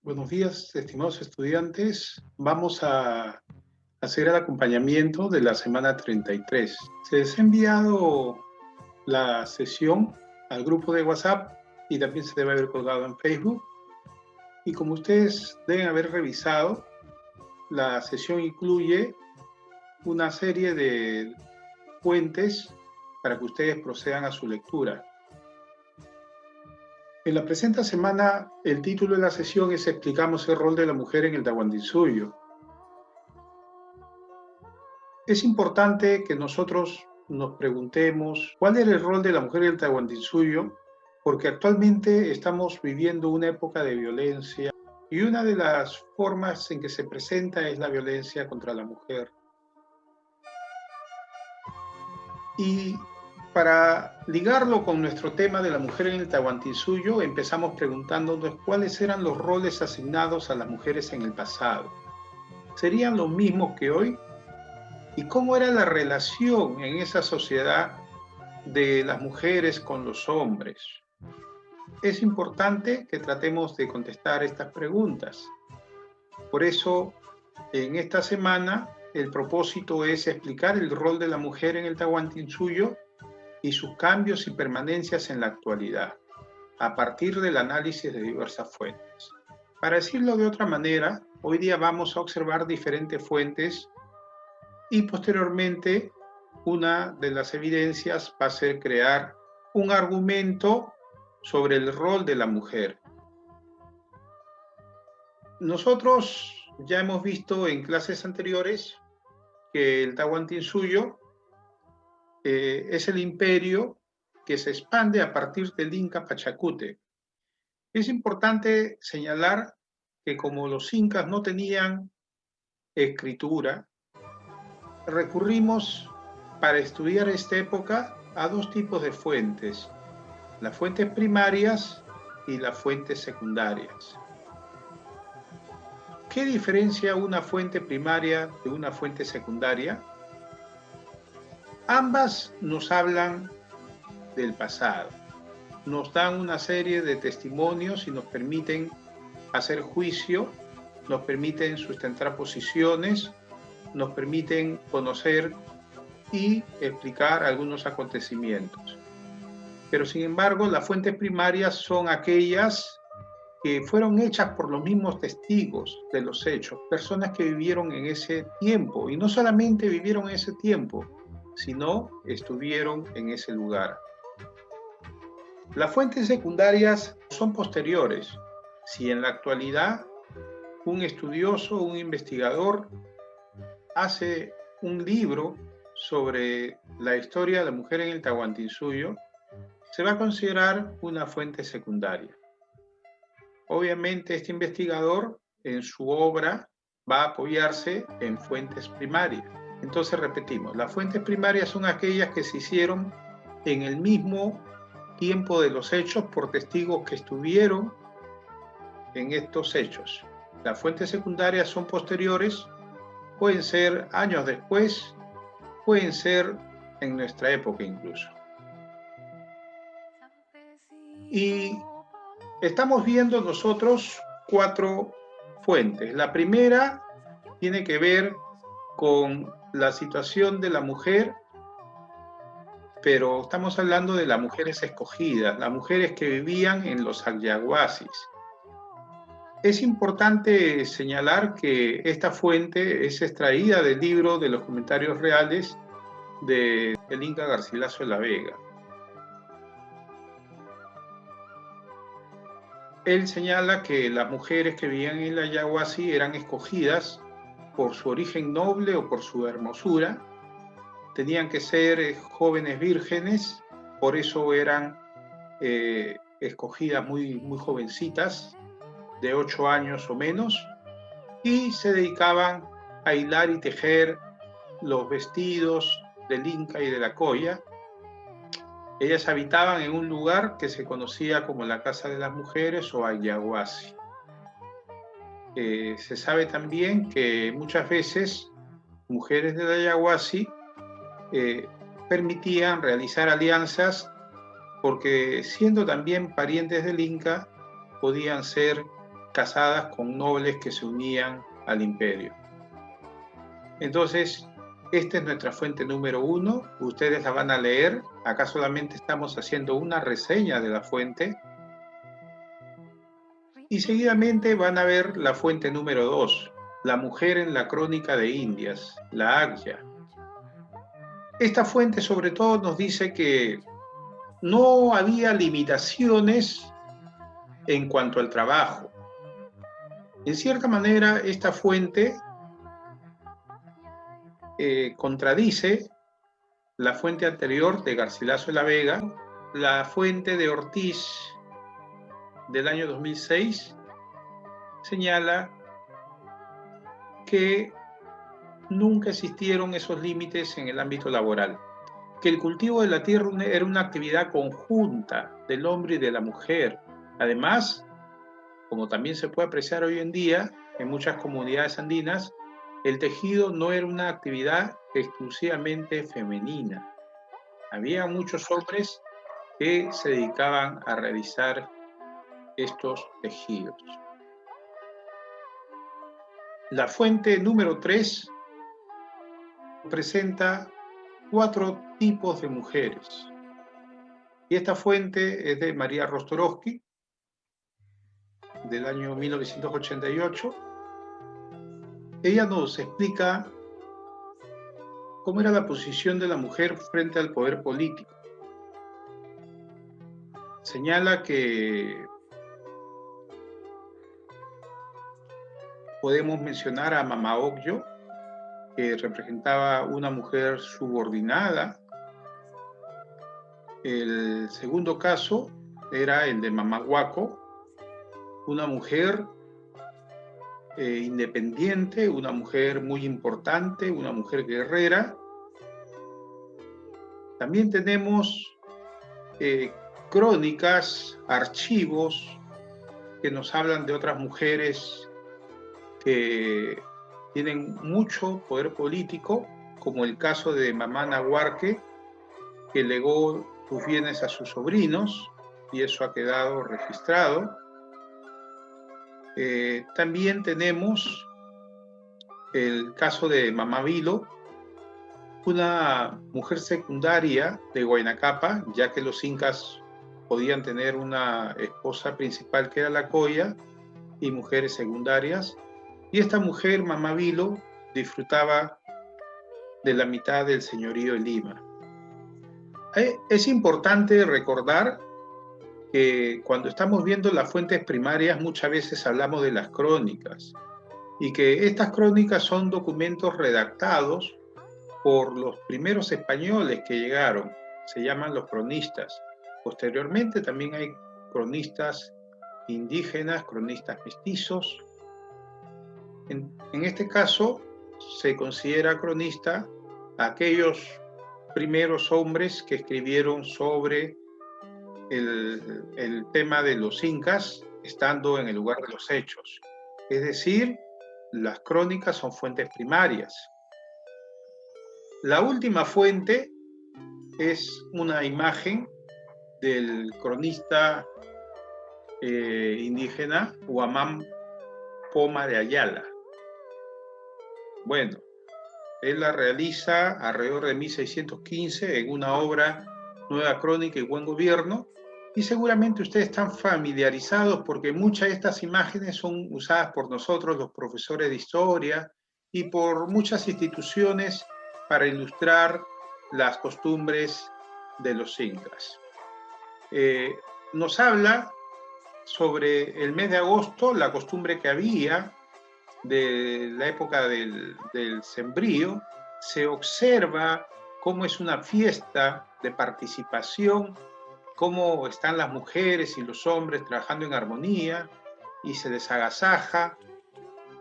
Buenos días, estimados estudiantes. Vamos a hacer el acompañamiento de la semana 33. Se les ha enviado la sesión al grupo de WhatsApp y también se debe haber colgado en Facebook. Y como ustedes deben haber revisado, la sesión incluye una serie de fuentes para que ustedes procedan a su lectura. En la presente semana, el título de la sesión es Explicamos el rol de la mujer en el Tahuantinsuyo. Es importante que nosotros nos preguntemos cuál era el rol de la mujer en el Tahuantinsuyo, porque actualmente estamos viviendo una época de violencia y una de las formas en que se presenta es la violencia contra la mujer. Y para ligarlo con nuestro tema de la mujer en el Tahuantinsuyo, empezamos preguntándonos cuáles eran los roles asignados a las mujeres en el pasado. ¿Serían los mismos que hoy? ¿Y cómo era la relación en esa sociedad de las mujeres con los hombres? Es importante que tratemos de contestar estas preguntas. Por eso, en esta semana, el propósito es explicar el rol de la mujer en el Tahuantinsuyo y sus cambios y permanencias en la actualidad, a partir del análisis de diversas fuentes. Para decirlo de otra manera, hoy día vamos a observar diferentes fuentes y posteriormente una de las evidencias va a ser crear un argumento sobre el rol de la mujer. Nosotros ya hemos visto en clases anteriores que el Tahuantinsuyo es el imperio que se expande a partir del Inca Pachacute. Es importante señalar que como los incas no tenían escritura, recurrimos para estudiar esta época a dos tipos de fuentes, las fuentes primarias y las fuentes secundarias. ¿Qué diferencia una fuente primaria de una fuente secundaria? Ambas nos hablan del pasado, nos dan una serie de testimonios y nos permiten hacer juicio, nos permiten sustentar posiciones, nos permiten conocer y explicar algunos acontecimientos. Pero sin embargo, las fuentes primarias son aquellas que fueron hechas por los mismos testigos de los hechos, personas que vivieron en ese tiempo, y no solamente vivieron en ese tiempo, sino estuvieron en ese lugar. Las fuentes secundarias son posteriores. Si en la actualidad un estudioso, un investigador hace un libro sobre la historia de la mujer en el Tahuantinsuyo, se va a considerar una fuente secundaria. Obviamente este investigador en su obra va a apoyarse en fuentes primarias. Entonces repetimos, las fuentes primarias son aquellas que se hicieron en el mismo tiempo de los hechos por testigos que estuvieron en estos hechos. Las fuentes secundarias son posteriores, pueden ser años después, pueden ser en nuestra época incluso. Y estamos viendo nosotros cuatro fuentes. La primera tiene que ver con la situación de la mujer, pero estamos hablando de las mujeres escogidas, las mujeres que vivían en los ayahuasis. Es importante señalar que esta fuente es extraída del libro de los comentarios reales del Inca Garcilaso de la Vega. Él señala que las mujeres que vivían en la ayahuasí eran escogidas por su origen noble o por su hermosura. Tenían que ser jóvenes vírgenes, por eso eran escogidas muy jovencitas, de 8 años o menos, y se dedicaban a hilar y tejer los vestidos del Inca y de la Colla. Ellas habitaban en un lugar que se conocía como la Casa de las Mujeres o Ayahuasí. Se sabe también que muchas veces mujeres de Ayahuasí permitían realizar alianzas porque siendo también parientes del Inca podían ser casadas con nobles que se unían al imperio. Entonces, esta es nuestra fuente número 1. Ustedes la van a leer. Acá solamente estamos haciendo una reseña de la fuente. Y seguidamente van a ver la fuente número 2, la mujer en la crónica de Indias, la Agya. Esta fuente sobre todo nos dice que no había limitaciones en cuanto al trabajo. En cierta manera, esta fuente contradice la fuente anterior de Garcilaso de la Vega, la fuente de Ortiz del año 2006, señala que nunca existieron esos límites en el ámbito laboral, que el cultivo de la tierra era una actividad conjunta del hombre y de la mujer. Además, como también se puede apreciar hoy en día en muchas comunidades andinas, el tejido no era una actividad exclusivamente femenina. Había muchos hombres que se dedicaban a realizar estos tejidos. La fuente número 3 presenta 4 tipos de mujeres. Y esta fuente es de María Rostorovsky, del año 1988. Ella nos explica cómo era la posición de la mujer frente al poder político. Señala que podemos mencionar a Mama Ocllo, que representaba una mujer subordinada. El segundo caso era el de Mama Huaco, una mujer independiente, una mujer muy importante, una mujer guerrera. También tenemos crónicas, archivos que nos hablan de otras mujeres que tienen mucho poder político, como el caso de Mamá Nahuarque, que legó sus bienes a sus sobrinos, y eso ha quedado registrado. También tenemos el caso de Mamá Vilo, una mujer secundaria de Huayna Capac, ya que los incas podían tener una esposa principal que era la Coya y mujeres secundarias. Y esta mujer, Mamá Vilo, disfrutaba de la mitad del señorío de Lima. Es importante recordar que cuando estamos viendo las fuentes primarias muchas veces hablamos de las crónicas y que estas crónicas son documentos redactados por los primeros españoles que llegaron, se llaman los cronistas. Posteriormente también hay cronistas indígenas, cronistas mestizos. En este caso se considera cronista a aquellos primeros hombres que escribieron sobre el tema de los incas, estando en el lugar de los hechos. Es decir, las crónicas son fuentes primarias. La última fuente es una imagen del cronista indígena Huamán Poma de Ayala. Bueno, él la realiza alrededor de 1615 en una obra Nueva Crónica y Buen Gobierno, y seguramente ustedes están familiarizados porque muchas de estas imágenes son usadas por nosotros, los profesores de historia, y por muchas instituciones para ilustrar las costumbres de los incas. Nos habla sobre el mes de agosto, la costumbre que había de la época del sembrío. Se observa cómo es una fiesta de participación, cómo están las mujeres y los hombres trabajando en armonía y se les agasaja,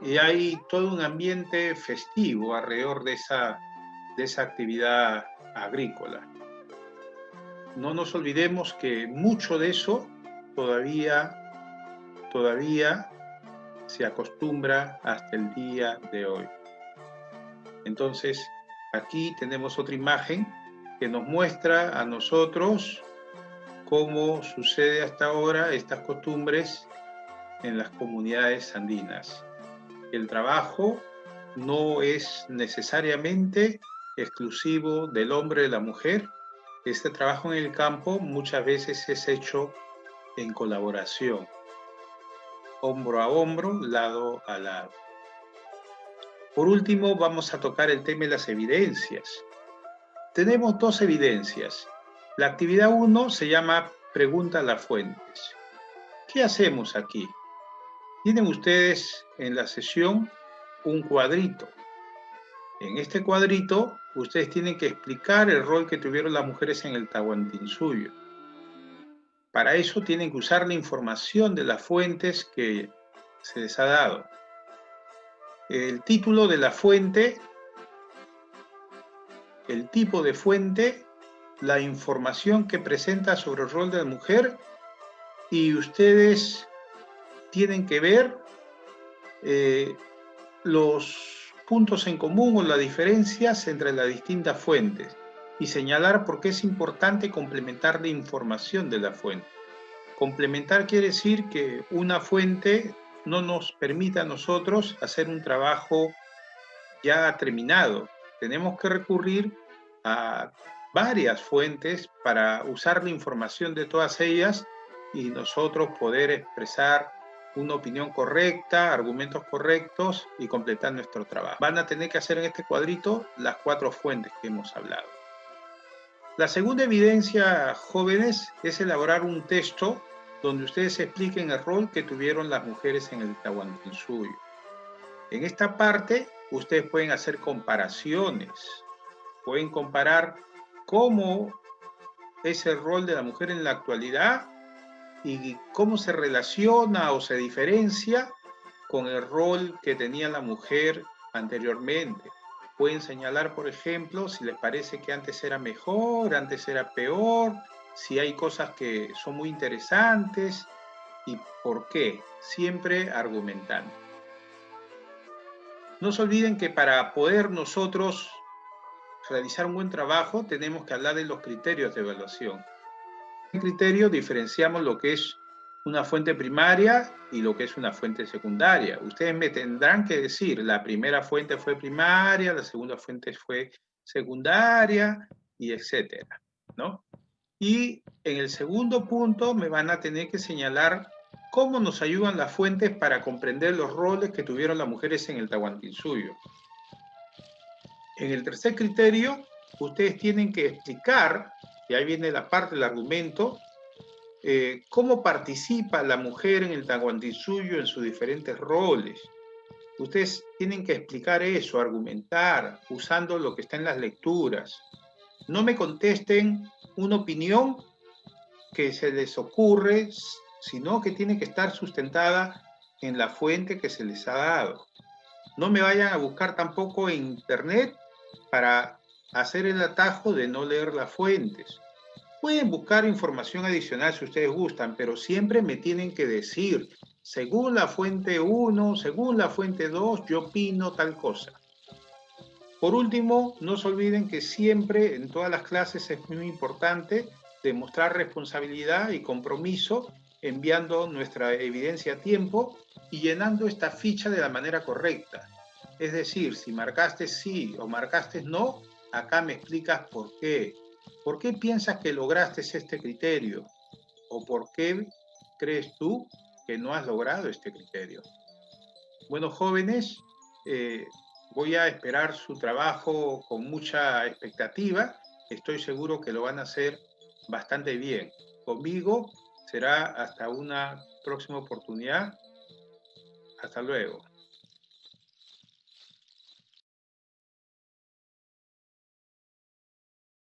y hay todo un ambiente festivo alrededor de esa actividad agrícola. No nos olvidemos que mucho de eso todavía se acostumbra hasta el día de hoy. Entonces, aquí tenemos otra imagen que nos muestra a nosotros cómo sucede hasta ahora estas costumbres en las comunidades andinas. El trabajo no es necesariamente exclusivo del hombre o de la mujer. Este trabajo en el campo muchas veces es hecho en colaboración, hombro a hombro, lado a lado. Por último, vamos a tocar el tema de las evidencias. Tenemos dos evidencias. La actividad 1 se llama Pregunta a las fuentes. ¿Qué hacemos aquí? Tienen ustedes en la sesión un cuadrito. En este cuadrito, ustedes tienen que explicar el rol que tuvieron las mujeres en el Tahuantinsuyo. Para eso tienen que usar la información de las fuentes que se les ha dado. El título de la fuente, el tipo de fuente, la información que presenta sobre el rol de la mujer, y ustedes tienen que ver los puntos en común o las diferencias entre las distintas fuentes y señalar por qué es importante complementar la información de la fuente. Complementar quiere decir que una fuente no nos permite a nosotros hacer un trabajo ya terminado. Tenemos que recurrir a varias fuentes para usar la información de todas ellas y nosotros poder expresar una opinión correcta, argumentos correctos y completar nuestro trabajo. Van a tener que hacer en este cuadrito las 4 fuentes que hemos hablado. La segunda evidencia, jóvenes, es elaborar un texto donde ustedes expliquen el rol que tuvieron las mujeres en el Tahuantinsuyo. En esta parte, ustedes pueden hacer comparaciones, pueden comparar cómo es el rol de la mujer en la actualidad y cómo se relaciona o se diferencia con el rol que tenía la mujer anteriormente. Pueden señalar, por ejemplo, si les parece que antes era mejor, antes era peor, si hay cosas que son muy interesantes y por qué, siempre argumentando. No se olviden que para poder nosotros realizar un buen trabajo tenemos que hablar de los criterios de evaluación. En criterio diferenciamos lo que es una fuente primaria y lo que es una fuente secundaria. Ustedes me tendrán que decir, la primera fuente fue primaria, la segunda fuente fue secundaria, y etcétera, ¿no? Y en el segundo punto me van a tener que señalar cómo nos ayudan las fuentes para comprender los roles que tuvieron las mujeres en el Tahuantinsuyo. En el tercer criterio, ustedes tienen que explicar, y ahí viene la parte del argumento, cómo participa la mujer en el Tahuantinsuyo en sus diferentes roles. Ustedes tienen que explicar eso, argumentar, usando lo que está en las lecturas. No me contesten una opinión que se les ocurre, sino que tiene que estar sustentada en la fuente que se les ha dado. No me vayan a buscar tampoco en internet para hacer el atajo de no leer las fuentes. Pueden buscar información adicional si ustedes gustan, pero siempre me tienen que decir, según la fuente 1, según la fuente 2, yo opino tal cosa. Por último, no se olviden que siempre en todas las clases es muy importante demostrar responsabilidad y compromiso enviando nuestra evidencia a tiempo y llenando esta ficha de la manera correcta. Es decir, si marcaste sí o marcaste no, acá me explicas por qué. ¿Por qué piensas que lograste este criterio? ¿O por qué crees tú que no has logrado este criterio? Bueno, jóvenes, voy a esperar su trabajo con mucha expectativa. Estoy seguro que lo van a hacer bastante bien. Conmigo será hasta una próxima oportunidad. Hasta luego.